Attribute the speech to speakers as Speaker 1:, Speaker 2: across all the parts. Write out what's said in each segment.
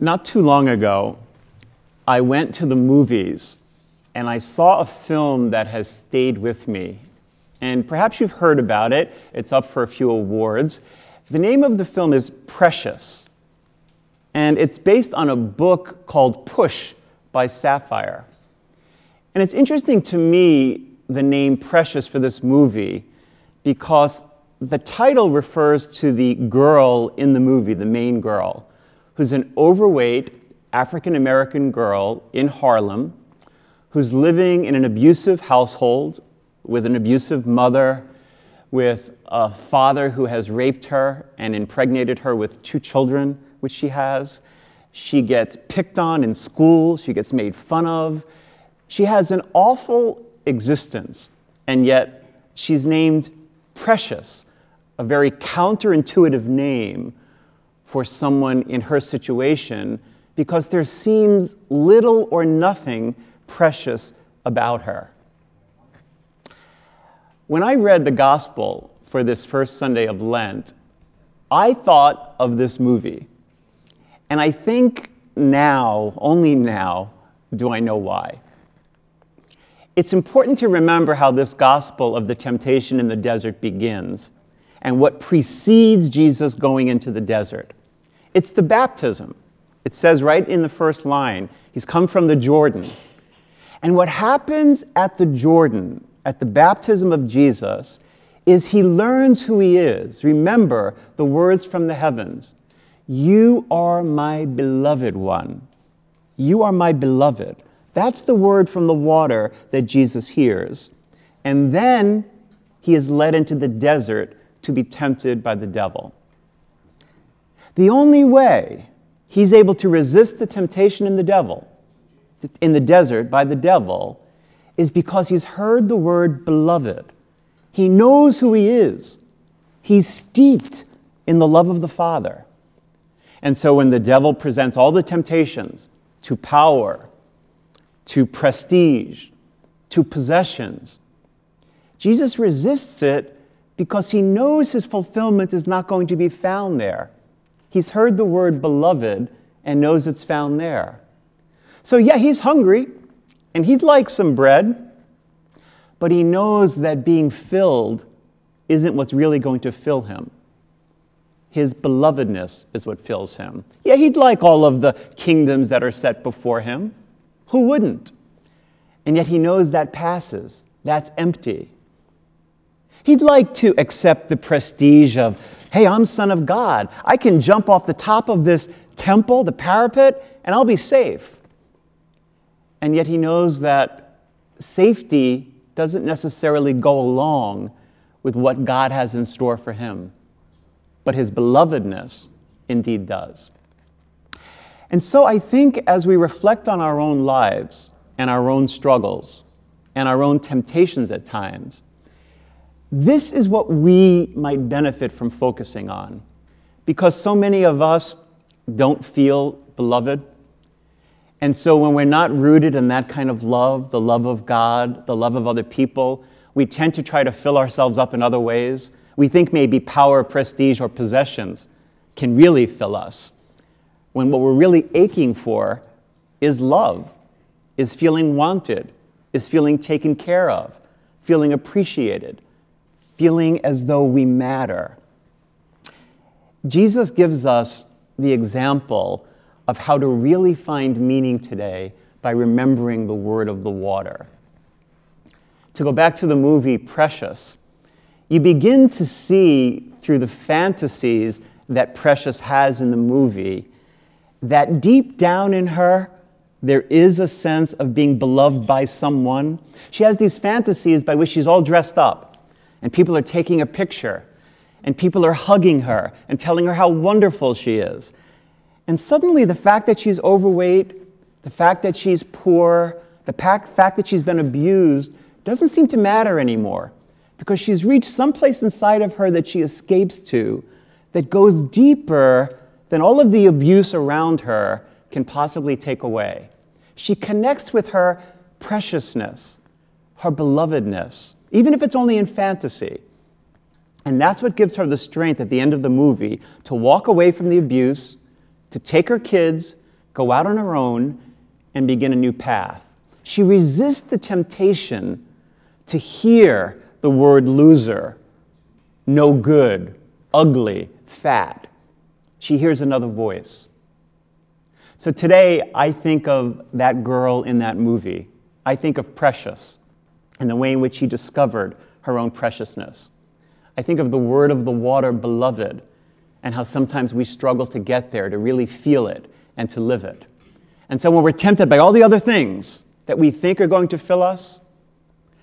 Speaker 1: Not too long ago, I went to the movies and I saw a film that has stayed with me. And perhaps you've heard about it. It's up for a few awards. The name of the film is Precious. And it's based on a book called Push by Sapphire. And it's interesting to me, the name Precious for this movie, because the title refers to the girl in the movie, the main girl, who's an overweight African-American girl in Harlem who's living in an abusive household with an abusive mother, with a father who has raped her and impregnated her with 2 children, which she has. She gets picked on in school. She gets made fun of. She has an awful existence, and yet she's named Precious, a very counterintuitive name for someone in her situation, because there seems little or nothing precious about her. When I read the gospel for this first Sunday of Lent, I thought of this movie. And I think now, only now, do I know why. It's important to remember how this gospel of the temptation in the desert begins and what precedes Jesus going into the desert. It's the baptism. It says right in the first line, he's come from the Jordan. And what happens at the Jordan, at the baptism of Jesus, is he learns who he is. Remember the words from the heavens. You are my beloved one. You are my beloved. That's the word from the water that Jesus hears. And then he is led into the desert to be tempted by the devil. The only way he's able to resist the temptation in the desert by the devil, is because he's heard the word beloved. He knows who he is. He's steeped in the love of the Father. And so when the devil presents all the temptations to power, to prestige, to possessions, Jesus resists it because he knows his fulfillment is not going to be found there. He's heard the word beloved and knows it's found there. So yeah, he's hungry and he'd like some bread, but he knows that being filled isn't what's really going to fill him. His belovedness is what fills him. Yeah, he'd like all of the kingdoms that are set before him. Who wouldn't? And yet he knows that passes. That's empty. He'd like to accept the prestige of, hey, I'm Son of God. I can jump off the top of this temple, the parapet, and I'll be safe. And yet he knows that safety doesn't necessarily go along with what God has in store for him. But his belovedness indeed does. And so I think as we reflect on our own lives and our own struggles and our own temptations at times, this is what we might benefit from focusing on. Because so many of us don't feel beloved. And so when we're not rooted in that kind of love, the love of God, the love of other people, we tend to try to fill ourselves up in other ways. We think maybe power, prestige, or possessions can really fill us, when what we're really aching for is love, is feeling wanted, is feeling taken care of, feeling appreciated, feeling as though we matter. Jesus gives us the example of how to really find meaning today by remembering the word of the water. To go back to the movie Precious, you begin to see through the fantasies that Precious has in the movie that deep down in her, there is a sense of being beloved by someone. She has these fantasies by which she's all dressed up, and people are taking a picture, and people are hugging her and telling her how wonderful she is. And suddenly the fact that she's overweight, the fact that she's poor, the fact that she's been abused doesn't seem to matter anymore, because she's reached someplace inside of her that she escapes to that goes deeper than all of the abuse around her can possibly take away. She connects with her preciousness, her belovedness, even if it's only in fantasy. And that's what gives her the strength at the end of the movie to walk away from the abuse, to take her kids, go out on her own and begin a new path. She resists the temptation to hear the word loser, no good, ugly, fat. She hears another voice. So today, I think of that girl in that movie. I think of Precious and the way in which she discovered her own preciousness. I think of the word of the water, beloved, and how sometimes we struggle to get there, to really feel it and to live it. And so when we're tempted by all the other things that we think are going to fill us,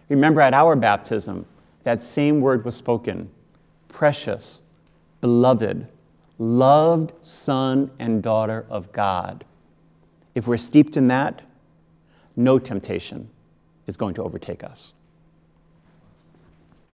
Speaker 1: remember at our baptism, that same word was spoken. Precious, beloved, loved son and daughter of God. If we're steeped in that, no temptation is going to overtake us.